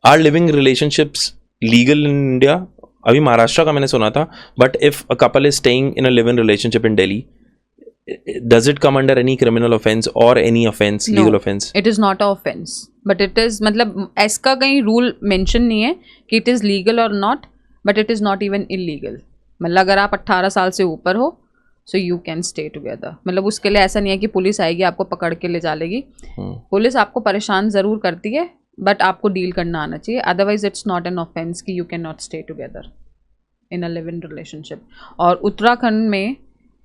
Are living relationships legal in India? अभी महाराष्ट्र का मैंने सुना था, but if a couple is staying in a live in relationship in Delhi, does it come under any criminal offense or any offense, No, legal offense? it is not a offense, but it is, मतलब इसका कहीं rule mention नहीं है कि it is legal or not, but it is not even illegal. मतलब अगर आप 18 साल से ऊपर हो, so you can stay together. मतलब उसके लिए ऐसा नहीं है कि पुलिस आएगी आपको पकड़ के ले जाएगी. पुलिस आपको परेशान ज़रूर करती है, बट आपको डील करना आना चाहिए. Otherwise it's not an offense कि you can not stay together in a live in relationship. और उत्तराखंड में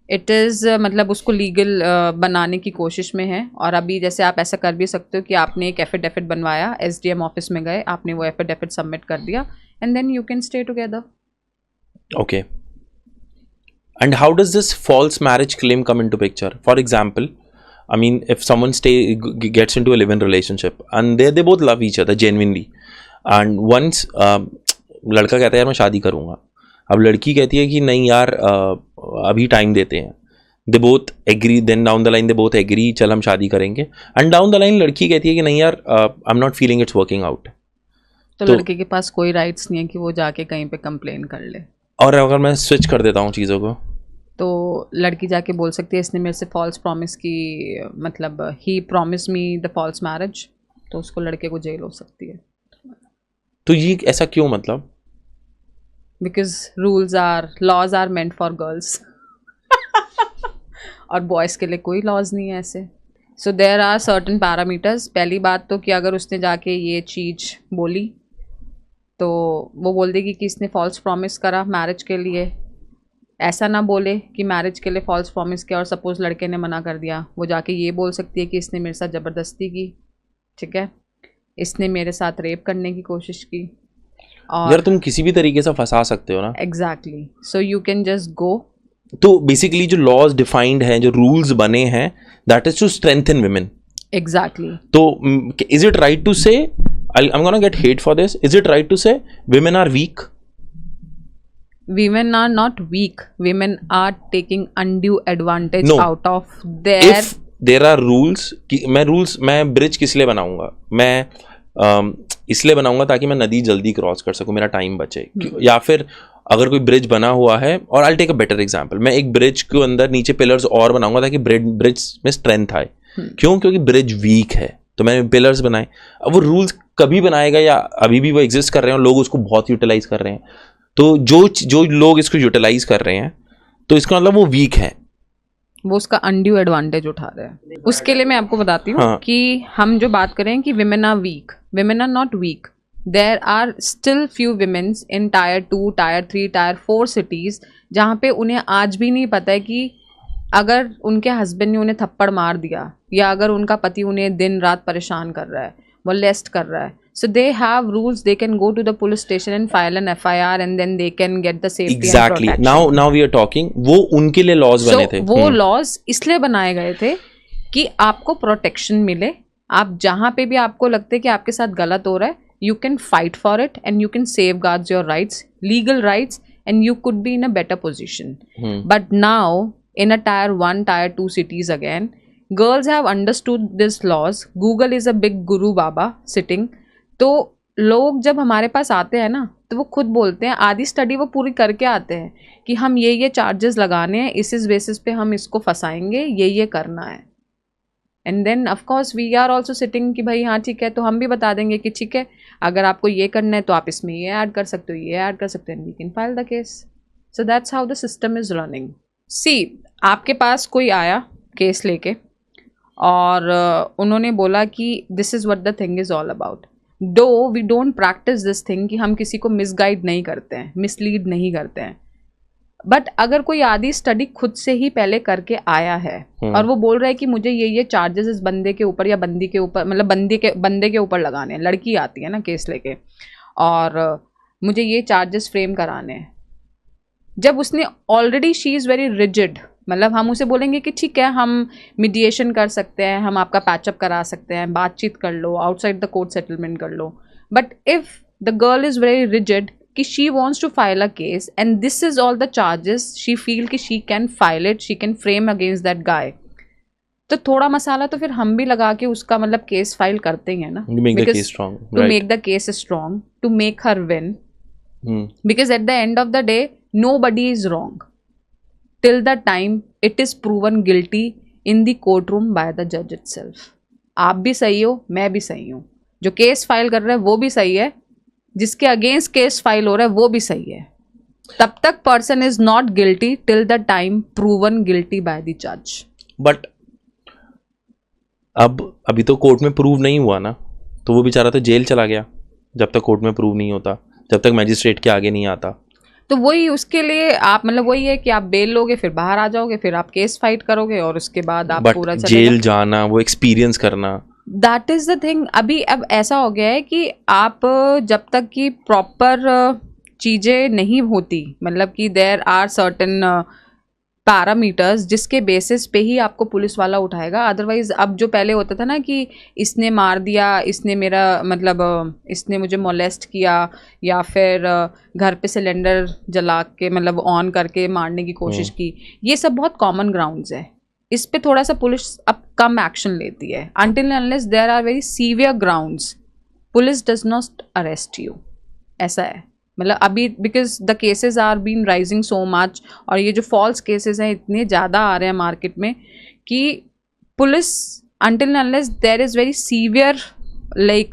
इट इज़ मतलब उसको लीगल बनाने की कोशिश में है. और अभी जैसे आप ऐसा कर भी सकते हो कि आपने एक एफिडेविट बनवाया, SDM ऑफिस में गए, आपने वो एफिडेविट सबमिट कर दिया, and then you can stay together. Okay. And how does this false marriage claim come into picture? For example, I mean, if someone gets into a live-in relationship and they both love each other genuinely, and once लड़का कहता है यार मैं शादी करूँगा, अब लड़की कहती है कि नहीं यार अभी टाइम देते हैं. They both agree, then down the line they both agree, चल हम शादी करेंगे, and down the line लड़की कहती है कि नहीं यार I'm not feeling it's working out. तो लड़के के पास कोई राइट्स नहीं है कि वो जाके कहीं पे कंप्लेन कर ले. और अगर मैं स्विच कर देता हूँ चीज़ों को, तो लड़की जाके बोल सकती है इसने मेरे से फॉल्स प्रॉमिस की, मतलब ही promise me the false marriage, तो उसको लड़के को जेल हो सकती है. तो ये ऐसा क्यों? मतलब because laws are meant for girls और बॉयज़ के लिए कोई लॉज नहीं है ऐसे. So there are certain parameters. पहली बात तो कि अगर उसने जाके ये चीज़ बोली तो वो बोल देगी कि इसने फॉल्स प्रॉमिस करा मैरिज के लिए. ऐसा ना बोले कि मैरिज के लिए फॉल्स प्रॉमिस किया और सपोज़ लड़के ने मना कर दिया, वो जाके ये बोल सकती है कि इसने मेरे साथ ज़बरदस्ती की, ठीक है, इसने मेरे साथ रेप करने की कोशिश की. और यार तुम किसी भी तरीके से फंसा सकते हो ना. Exactly. So you can just go. तो बेसिकली जो लॉज डिफाइंड हैं, जो रूल्स बने हैं, that is to strengthen women. Exactly. तो is it right to say, I am gonna get hate for this, is it right to say women are weak? Women are not weak. Women are taking undue advantage out of their. If there are rules, मैं bridge किस लिए बनाऊंगा? मैं इसलिए बनाऊंगा ताकि मैं नदी जल्दी क्रॉस कर सकूं, मेरा टाइम बचे. या फिर अगर कोई ब्रिज बना हुआ है, और I take a better example, मैं एक ब्रिज के अंदर नीचे पिलर्स और बनाऊंगा ताकि ब्रिज में स्ट्रेंथ आए. क्यों? क्योंकि ब्रिज वीक है, तो मैंने पिलर्स बनाए. अब वो रूल्स कभी बनाएगा या अभी भी वो एग्जिस्ट कर रहे हैं और लोग उसको बहुत यूटिलाइज कर रहे हैं. तो जो लोग इसको यूटिलाइज कर रहे हैं, तो इसका मतलब वो वीक है, वो उसका अनड्यू एडवांटेज उठा रहे हैं. उसके लिए मैं आपको बताती हूँ कि हम जो बात करें कि women are weak, women are not weak. There are still few womens in Tier 2, Tier 3, Tier 4 cities जहाँ पे उन्हें आज भी नहीं पता है कि अगर उनके हस्बैंड ने उन्हें थप्पड़ मार दिया या अगर उनका पति उन्हें दिन रात परेशान कर रहा है, मोलेस्ट कर रहा है, so they have rules. They can go to the police station and file an FIR and then they can get the safety exactly. and protection. Now we are talking. वो उनके लिए laws बने थे. वो laws इसलिए बनाए गए थे कि आपको प्रोटेक्शन मिले. आप जहाँ पे भी आपको लगता है कि आपके साथ गलत हो रहा है, you can fight for it and you can safeguard your rights, legal rights, and you could be in a better position. But now in a Tier 1, Tier 2 cities again, girls have understood these laws. Google is a big guru baba sitting. तो लोग जब हमारे पास आते हैं ना, तो वो खुद बोलते हैं, आधी स्टडी वो पूरी करके आते हैं कि हम ये चार्जेस लगाने हैं, इस बेसिस पे हम इसको फंसाएंगे, ये करना है. And then of course we are also sitting कि भाई हाँ ठीक है, तो हम भी बता देंगे कि ठीक है, अगर आपको ये करना है तो आप इसमें ये ऐड कर सकते हो, ये ऐड कर सकते हो, and we can file the case. So that's how the system is running. See, आपके पास कोई आया केस लेके और उन्होंने बोला कि this is what the thing is all about. Though we don't practice this thing कि हम किसी को मिसगाइड नहीं करते हैं, मिसलीड नहीं करते हैं. बट अगर कोई आधी स्टडी खुद से ही पहले करके आया है और वो बोल रहा है कि मुझे ये चार्जेस इस बंदे के ऊपर या बंदी के ऊपर, मतलब बंदे के ऊपर लगाने हैं, लड़की आती है ना केस लेके और मुझे ये चार्जेस फ्रेम कराने हैं, जब उसने already she is very rigid, मतलब हम उसे बोलेंगे कि ठीक है हम मीडिएशन कर सकते हैं, हम आपका पैचअप करा सकते हैं, बातचीत कर लो, आउटसाइड द कोर्ट सेटलमेंट कर लो. But if the girl is very rigid कि she wants to file a case and this is all the charges she feel कि she can file it, she can frame against that guy, तो थोड़ा मसाला तो फिर हम भी लगा के उसका मतलब केस फाइल करते ही है ना, You make the case strong, to right. make the case strong, to make her win. Hmm. Because at the end of the day, nobody is wrong till the time it is proven guilty in the courtroom by the judge itself. आप भी सही हो, मैं भी सही हूँ, जो case file कर रहा है वो भी सही है, जिसके अगेंस्ट केस फाइल हो रहा है वो भी सही है. तब तक person is not guilty till the time proven guilty by the जज. बट अभी तो कोर्ट में प्रूव नहीं हुआ ना, तो वो बेचारा तो जेल चला गया जब तक कोर्ट में प्रूव नहीं होता, जब तक मैजिस्ट्रेट के आगे नहीं आता. तो वही उसके लिए आप मतलब वही है कि आप बेल लोगे, फिर बाहर आ जाओगे, फिर आप केस फाइट करोगे और उसके बाद आप पूरा जेल जाना, वो एक्सपीरियंस करना, दैट इज द थिंग. अभी अब ऐसा हो गया है कि आप जब तक कि प्रॉपर चीज़ें नहीं होती, मतलब कि देयर आर सर्टेन पैरामीटर्स जिसके बेसिस पे ही आपको पुलिस वाला उठाएगा. अदरवाइज अब जो पहले होता था ना कि इसने मार दिया, इसने मेरा मतलब इसने मुझे मोलेस्ट किया, या फिर घर पे सिलेंडर जला के मतलब ऑन करके मारने की कोशिश की, ये सब बहुत कॉमन ग्राउंड्स है. इस पे थोड़ा सा पुलिस अब कम एक्शन लेती है. Until unless there are very severe grounds, police does not arrest you. ऐसा है मतलब अभी, because the cases are been rising so much, और ये जो फॉल्स केसेस हैं इतने ज़्यादा आ रहे हैं मार्केट में कि police until unless there is very severe like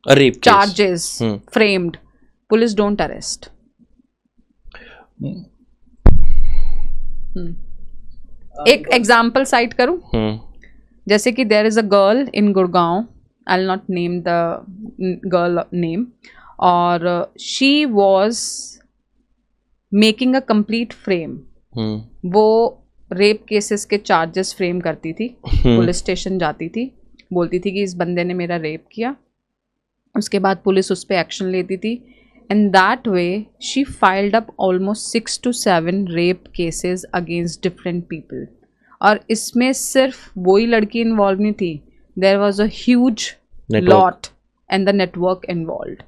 rape charges framed, police don't arrest. एक एग्जाम्पल साइट करूं, जैसे कि there is a girl in Gurgaon, I will not name the girl name, और she was making a complete frame. वो rape cases के charges frame करती थी, police station जाती थी, बोलती थी कि इस बंदे ने मेरा रेप किया, उसके बाद पुलिस उस पर एक्शन लेती थी. And that way she filed up almost 6 to 7 rape cases against different people. और इसमें सिर्फ वही लड़की इन्वॉल्व नहीं थी, there was a huge lot and the network involve.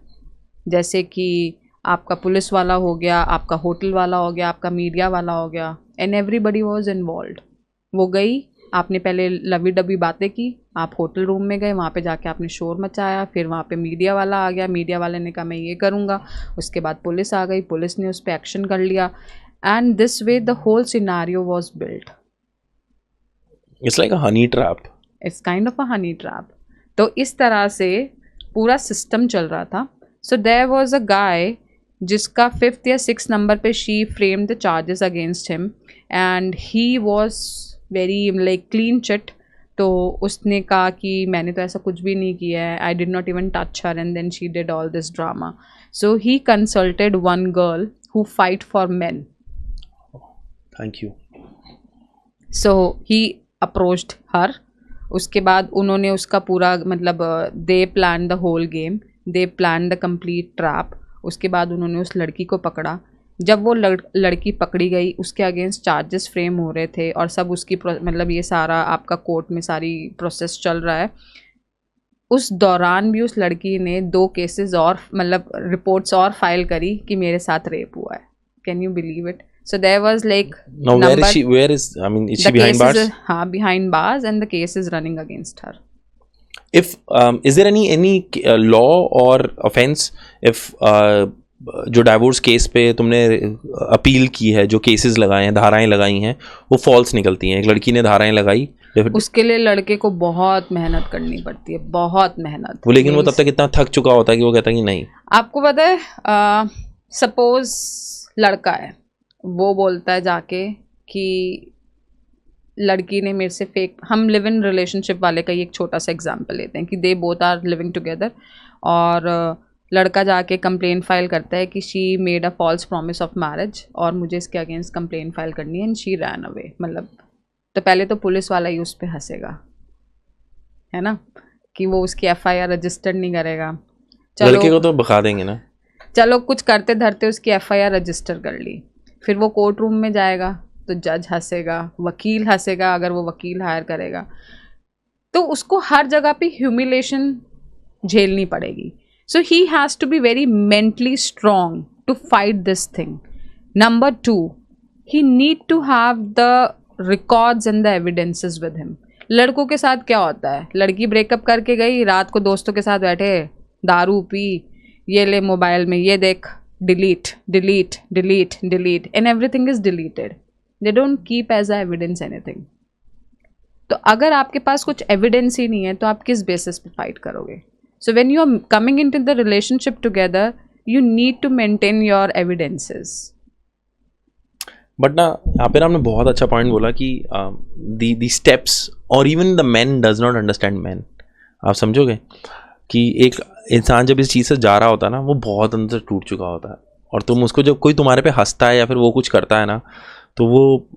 जैसे कि आपका पुलिस वाला हो गया, आपका होटल वाला हो गया, आपका मीडिया वाला हो गया, एंड एवरीबडी वॉज इन्वॉल्व. वो गई, आपने पहले लवी डबी बातें की, आप होटल रूम में गए, वहाँ पे जाके आपने शोर मचाया, फिर वहाँ पे मीडिया वाला आ गया, मीडिया वाले ने कहा मैं ये करूँगा, उसके बाद पुलिस आ गई, पुलिस ने उस पर एक्शन कर लिया, and this way the whole scenario was built. It's like a honey trap. It's kind of a honey trap. तो इस तरह से पूरा सिस्टम चल रहा था. सो देयर वॉज अ गाय जिसका 5th या 6th नंबर पे she framed the charges against him, and he was very like clean chit. तो उसने कहा कि मैंने तो ऐसा कुछ भी नहीं किया है, I did not even touch her, and then she did all this drama. So he consulted one girl who fight for men. Thank you. So he approached her. उसके बाद उन्होंने उसका पूरा मतलब they plan the whole game, they plan the complete trap. उसके बाद उन्होंने उस लड़की को पकड़ा. जब वो लड़की पकड़ी गई, उसके अगेंस्ट चार्जेस फ्रेम हो रहे थे और सब उसकी मतलब ये सारा आपका कोर्ट में सारी प्रोसेस चल रहा है. उस दौरान भी उस लड़की ने 2 केसेस और मतलब रिपोर्ट्स और फाइल करी कि मेरे साथ रेप हुआ है. Can you believe it? So there was like now where is she? Where is, I mean, is she behind bars? हाँ, behind bars, and the case is running against her. If is there any law or offense if जो divorce case पे तुमने appeal की है, जो cases लगाए हैं, धाराएं लगाई हैं, वो फॉल्स निकलती हैं? एक लड़की ने धाराएं लगाई, उसके लिए लड़के को बहुत मेहनत करनी पड़ती है, बहुत मेहनत. वो लेकिन वो तब तक इतना थक चुका होता है कि वो कहता है कि नहीं. आपको पता है, सपोज लड़का है, वो बोलता है जाके कि लड़की ने मेरे से फेक, हम लिव इन रिलेशनशिप वाले का ही एक छोटा सा एग्जांपल लेते हैं कि they both are living together, और लड़का जाके कंप्लेन फाइल करता है कि she made a false promise of marriage और मुझे इसके अगेंस्ट कंप्लेन फाइल करनी है, एंड शी रैन अवे. मतलब तो पहले तो पुलिस वाला ही उस पर हंसेगा, है ना, कि वो उसकी FIR रजिस्टर नहीं करेगा. लड़के को तो बखा देंगे ना. चलो कुछ करते धरते उसकी FIR रजिस्टर कर ली, फिर वो कोर्ट रूम में जाएगा तो जज हंसेगा, वकील हंसेगा अगर वो वकील हायर करेगा, तो उसको हर जगह पे ह्यूमिलेशन झेलनी पड़ेगी. So he has to be very mentally strong to fight this thing. Number 2, he need to have the records and the evidences with him. लड़कों के साथ क्या होता है, लड़की ब्रेकअप करके गई, रात को दोस्तों के साथ बैठे, दारू पी, ये ले मोबाइल में ये देख, delete delete delete delete, and everything is deleted. They don't keep as a evidence anything. तो अगर आपके पास कुछ एविडेंस ही नहीं है तो आप किस बेसिस पे फाइट करोगे? So when you are coming into the relationship together, you need to maintain your evidences. But ना यहाँ पे ना आपने बहुत अच्छा पॉइंट बोला कि दी स्टेप्स और even the man does not understand man. आप समझोगे कि एक इंसान जब इस चीज़ से जा रहा होता है ना, वो बहुत अंदर टूट चुका होता है, और तुम उसको जब कोई तुम्हारे पे हंसता है या फिर वो कुछ करता है ना, तो वो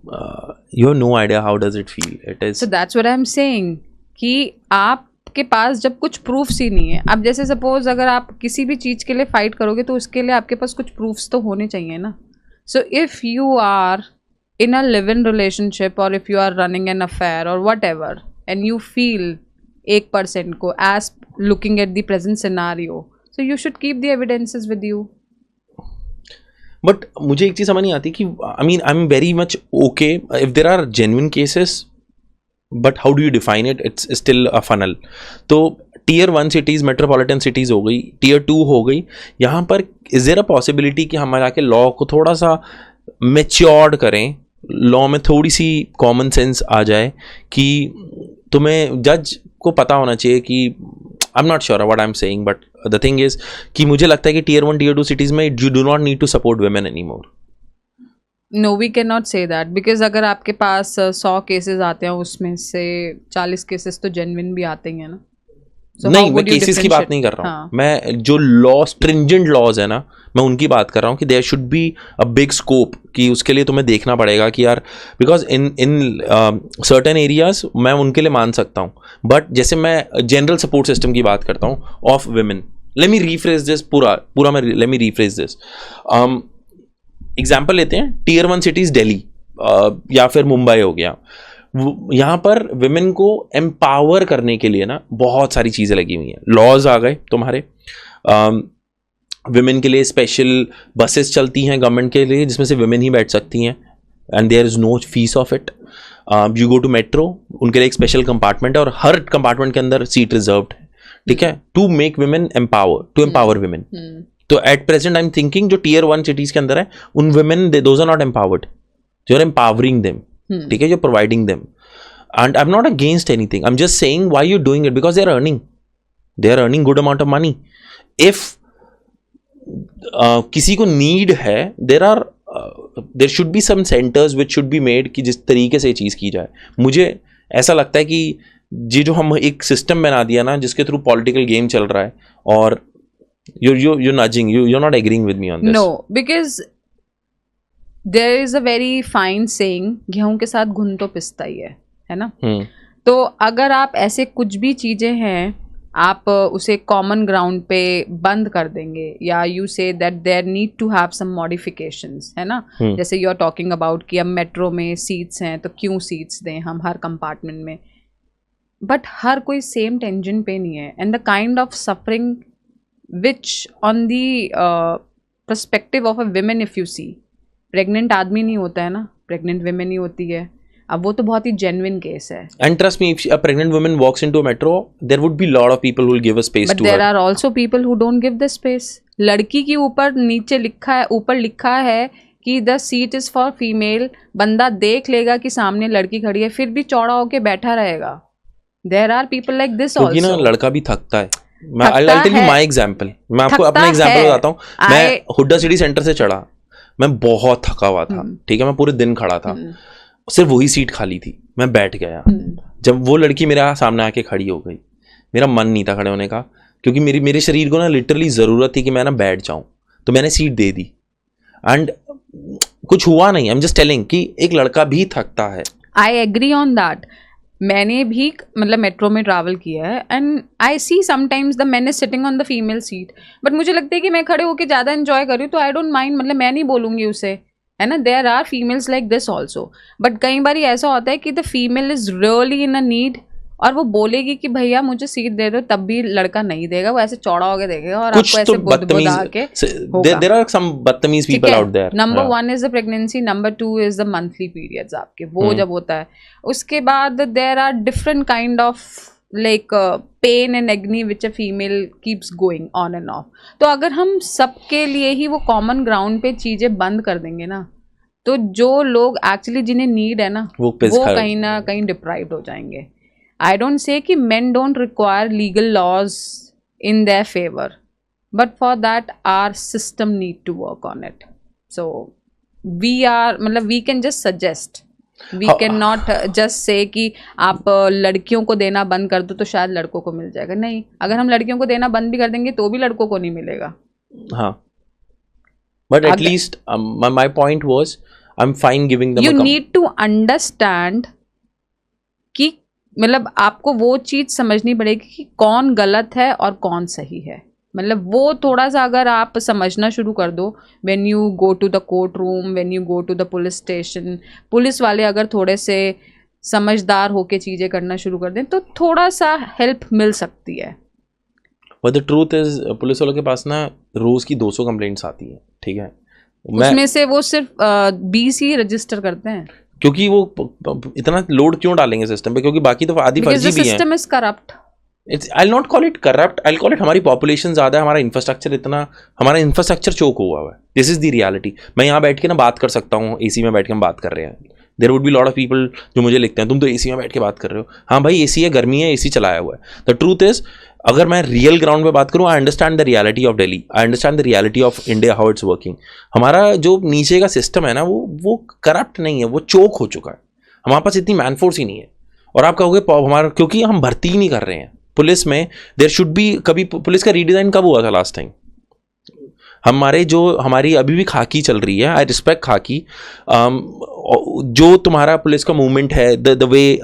you have no idea how does it feel. It is, so that's what I am saying कि आपके पास जब कुछ प्रूफ्स ही नहीं है, अब जैसे सपोज अगर आप किसी भी चीज़ के लिए फाइट करोगे तो उसके लिए आपके पास कुछ प्रूफ्स तो होने चाहिए ना. So if you are in a live in relationship और if you are running an affair और whatever, and you feel 1% को as looking at the present scenario, so you should keep the evidences with you. But मुझे एक चीज़ समझ नहीं आती कि I am very much okay if there are genuine cases, but how do you define it? It's still a funnel. तो Tier 1 cities, metropolitan cities हो गई, Tier 2 हो गई, यहाँ पर इज देयर अ पॉसिबिलिटी कि हम आके लॉ को थोड़ा सा मेच्योर्ड करें, लॉ में थोड़ी सी कॉमन सेंस आ जाए कि तुम्हें जज को पता होना चाहिए कि I am not sure what I am saying, but the thing is कि मुझे लगता है कि Tier 1 Tier 2 सिटीज़ में you do not need to support women any more. No, we can not say that, because अगर आपके पास 100 cases आते हैं उसमें से 40 केसेस तो जेन्युइन भी आते ही हैं ना. So नहीं, मैं केसेस की बात नहीं कर रहा हूँ. मैं जो लॉ, स्ट्रिंजेंट लॉज है ना, मैं उनकी बात कर रहा हूँ कि there should be a big scope, कि उसके लिए तुम्हें देखना पड़ेगा कि यार, बिकॉज इन सर्टेन एरियाज मैं उनके लिए मान सकता हूँ, बट जैसे मैं जनरल सपोर्ट सिस्टम की बात करता हूँ of women, let me rephrase this पूरा मैं let me rephrase this. Example लेते हैं, Tier 1 सिटीज़ दिल्ली या फिर मुंबई हो गया, यहाँ पर विमेन को एम्पावर करने के लिए ना बहुत सारी चीज़ें लगी हुई हैं. लॉज आ गए तुम्हारे, विमेन के लिए स्पेशल बसेस चलती हैं गवर्नमेंट के लिए जिसमें से विमेन ही बैठ सकती हैं, and there is no fees of it. You go to metro, उनके लिए एक स्पेशल कंपार्टमेंट है और हर कंपार्टमेंट के अंदर सीट रिजर्व्ड है, ठीक है, to make women empower, to empower women. तो at present I am thinking जो Tier 1 सिटीज़ के अंदर है, उन women those are not empowered, you are empowering them, ठीक है, you are providing them. And I am not against anything, I am just saying why you doing it, because they are earning good amount of money. If किसी को need है, there should be some centres which should be made कि जिस तरीके से ये चीज़ की जाए. मुझे ऐसा लगता है कि ये जो हम एक सिस्टम बना दिया ना जिसके थ्रू पॉलिटिकल गेम चल रहा है, और you're nudging, you're not agreeing with me on this. No, because there is a very fine saying, गेहूं के साथ घुन तो पिसता ही है ना. तो अगर आप ऐसे कुछ भी चीजें हैं आप उसे कॉमन ग्राउंड पे बंद कर देंगे, या you say that there need to have some modifications, है ना. जैसे यू आर टॉकिंग अबाउट कि अब मेट्रो में सीट्स हैं तो क्यों सीट्स दें हम हर कंपार्टमेंट में, बट हर कोई सेम टेंशन पे नहीं है, and the kind of suffering which on the perspective of a women, if you see, pregnant आदमी नहीं होता है ना, pregnant women ही होती है. अब वो तो बहुत ही genuine case है. And trust me, if a pregnant woman walks into a metro, there would be lot of people who will give a space but to her. But there are also people who don't give the space. लड़की के ऊपर नीचे लिखा है, ऊपर लिखा है कि the seat is for female. बंदा देख लेगा कि सामने लड़की खड़ी है, फिर भी चौड़ा होके बैठा रहेगा. There are people like this also. क्योंकि ना लड़का भी थकता है. I'll tell you my example. मैं आपको अपना एग्जाम्पल बताता हूँ. मैं हुड्डा सिटी सेंटर से चढ़ा, मैं बहुत थका हुआ था, ठीक है, मैं पूरे दिन खड़ा था, सिर्फ वही सीट खाली थी, मैं बैठ गया. जब वो लड़की मेरे सामने आके खड़ी हो गई, मेरा मन नहीं था खड़े होने का, क्योंकि मेरे शरीर को ना लिटरली ज़रूरत थी कि मैं ना बैठ जाऊँ, तो मैंने सीट दे दी. एंड कुछ हुआ नहीं, आई एम जस्ट टेलिंग कि एक लड़का भी थकता है. I agree on that. मैंने भी मतलब मेट्रो में ट्रैवल किया है, and I see sometimes the man is sitting on the female seat, but मुझे लगता है कि मैं खड़े होकर ज़्यादा एंजॉय कर रही हूँ, तो आई डोंट माइंड, मतलब मैं नहीं बोलूँगी उसे, है ना. There are females like this also, but कई बार ऐसा होता है कि the female is really in a need और वो बोलेगी कि भैया मुझे सीट दे दो, तब भी लड़का नहीं देगा, वो ऐसे चौड़ा होके देखेगा और कुछ आपको तो ऐसे बुदबुदा के होगा। there are some बदतमीज people out there. Number 1 is the pregnancy, number 2 is the monthly periods आपके, वो जब होता है उसके बाद there are different kind of like pain and agony which a female keeps going on and off. तो अगर हम सबके लिए ही वो कॉमन ग्राउंड पे चीजें बंद कर देंगे ना, तो जो लोग एक्चुअली जिन्हें नीड है ना, वो कहीं ना कहीं डिप्राइव्ड हो जाएंगे। आई डोंट से कि men don't require legal laws in their favor, but for that our system need to work on it. So मतलब we can just suggest, we cannot just say कि आप लड़कियों को देना बंद कर दो तो शायद लड़कों को मिल जाएगा। नहीं, अगर हम लड़कियों को देना बंद भी कर देंगे तो भी लड़कों को नहीं मिलेगा। हाँ, but at least my point was I'm fine giving them. You need to understand कि मतलब आपको वो चीज़ समझनी पड़ेगी कि कौन गलत है और कौन सही है। मतलब वो थोड़ा सा अगर आप समझना शुरू कर दो, when you go to the court room, when you go to the police station, police वाले अगर थोड़े से समझदार होके चीज़ें करना शुरू कर दें तो थोड़ा सा हेल्प मिल सकती है। But the truth is police वालों के पास ना रोज़ की 200 कंप्लेंट्स आती है, ठीक है, उसमें से वो सिर्फ 20 ही रजिस्टर करते हैं। क्योंकि वो इतना लोड क्यों डालेंगे सिस्टम पे, क्योंकि बाकी तो आधी फर्जी भी है। System is corrupt. I'll not call it corrupt, I'll call it हमारी पॉपुलेशन ज़्यादा है, हमारा इंफ्रास्ट्रक्चर चोक हुआ है। This is the reality. मैं यहाँ बैठ के ना बात कर सकता हूँ, एसी में बैठ के हम बात कर रहे हैं, there would be lot of people जो मुझे लिखते हैं तुम तो एसी में बैठ के बात कर रहे हो। हाँ भाई, एसी है, गर्मी है, एसी चलाया हुआ है। द ट्रूथ इज, अगर मैं रियल ग्राउंड पे बात करूँ, I understand the reality of Delhi, I understand the reality of India, how it's working. हमारा जो नीचे का सिस्टम है ना, वो करप्ट नहीं है, वो चोक हो चुका है। हमारे पास इतनी मैन फोर्स ही नहीं है। और आप कहोगे हमारा, क्योंकि हम भर्ती ही नहीं कर रहे हैं पुलिस में। देयर शुड बी, कभी पुलिस का रीडिज़ाइन कब हुआ था लास्ट टाइम? हमारी अभी भी खाकी चल रही है। आई रिस्पेक्ट खाकी। जो तुम्हारा पुलिस का मूवमेंट है, द वे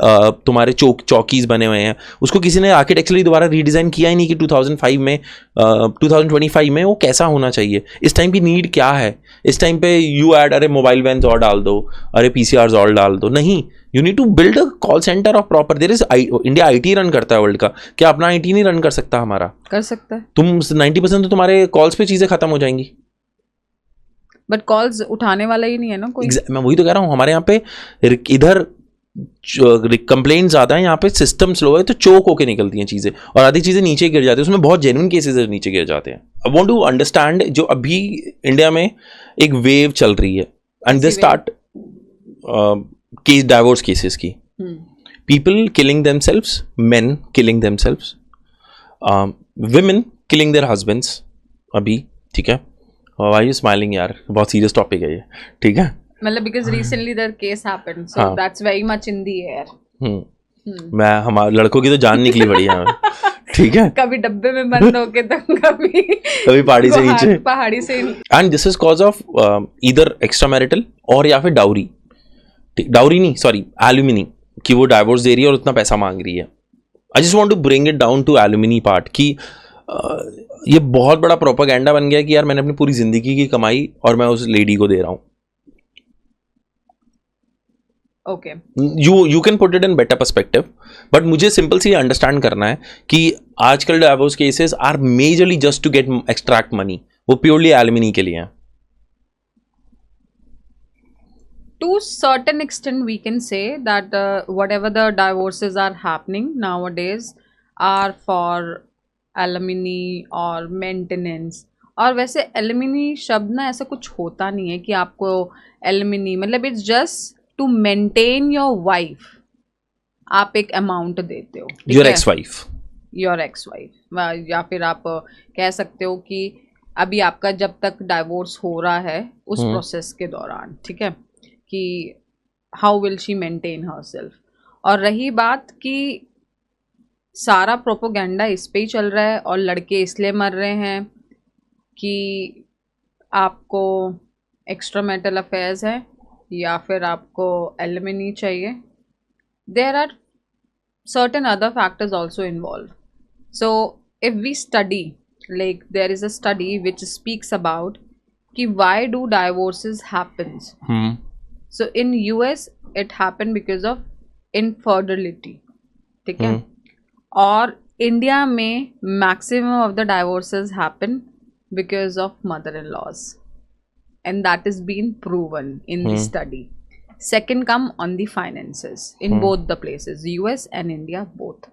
तुम्हारे चौकीज बने हुए हैं, उसको किसी ने आर्किटेक्चरली दोबारा रीडिज़ाइन किया ही नहीं कि 2005 में 2025 में वो कैसा होना चाहिए। इस टाइम की नीड क्या है? इस टाइम पे यू ऐड, अरे मोबाइल वैन्स और डाल दो, अरे PCRs और डाल दो। नहीं, you need to build a call centre of proper. There is, India IT run करता है वर्ल्ड का, क्या अपना IT नहीं रन कर सकता? हमारा कर सकता है। तुम 90% तो तुम्हारे कॉल्स पे चीज़ें खत्म हो जाएंगी, बट कॉल्स उठाने वाला ही नहीं है ना कोई। मैं वही तो कह रहा हूँ, हमारे यहाँ पे इधर कंप्लेंट ज़्यादा है, यहाँ पे सिस्टम स्लो है, तो चोक होके निकलती हैं चीज़ें और आधी चीज़ें नीचे गिर जाती है। उसमें बहुत जेन्युइन केसेस नीचे गिर जाते हैं। आई वांट टू अंडरस्टैंड, जो अभी इंडिया में एक वेव चल रही है, and they start case, divorce cases की, people killing themselves, men killing themselves, women killing their husbands अभी, ठीक है। Why are you smiling यार? बहुत सीरियस टॉपिक है ये, ठीक है। मतलब because recently the case happened, so that's very much in the air. मैं हमारे लड़कों की तो जान निकली बड़ी है, ठीक है। कभी डब्बे में बंद होके तो कभी पहाड़ी से नीचे, पहाड़ी से। And this is cause of either extra marital और या फिर डाउरी नहीं, सॉरी, एल्यूमिनी, कि वो डाइवोर्स दे रही है और उतना पैसा मांग रही है। I just want to bring it down to alimony part कि ये बहुत बड़ा प्रोपेगेंडा बन गया कि यार मैंने अपनी पूरी जिंदगी की कमाई और मैं उस लेडी को दे रहा हूं। Okay, you can put it in better perspective, but मुझे सिंपल सी अंडरस्टैंड करना है कि आजकल divorce cases are majorly just to get extract money, वो प्योरली एल्यूमिनी के लिए हैं। To certain extent we can say that whatever the divorces are happening nowadays are for alimony और मेंटेनेंस। और वैसे एलिमिनी शब्द ना ऐसा कुछ होता नहीं है कि आपको एलिमिनी, मतलब it's just to maintain your wife, आप एक अमाउंट देते हो, योर एक्स वाइफ, या फिर आप कह सकते हो कि अभी आपका जब तक डाइवोर्स हो रहा है उस प्रोसेस के दौरान, ठीक है, कि how will she maintain herself. और रही बात कि सारा प्रोपोगेंडा इस पे ही चल रहा है और लड़के इसलिए मर रहे हैं कि आपको एक्स्ट्रा मैरिटल अफेयर्स है या फिर आपको एलिमिनी चाहिए। There are certain other factors also involve. So if we study, like there is a study which speaks about कि why do divorces happens. So in US it happened because of infertility. ठीक है, और India में maximum of the divorces happen because of mother in laws, and that is been proven in the study. Second come on the finances in both the places, US and India both.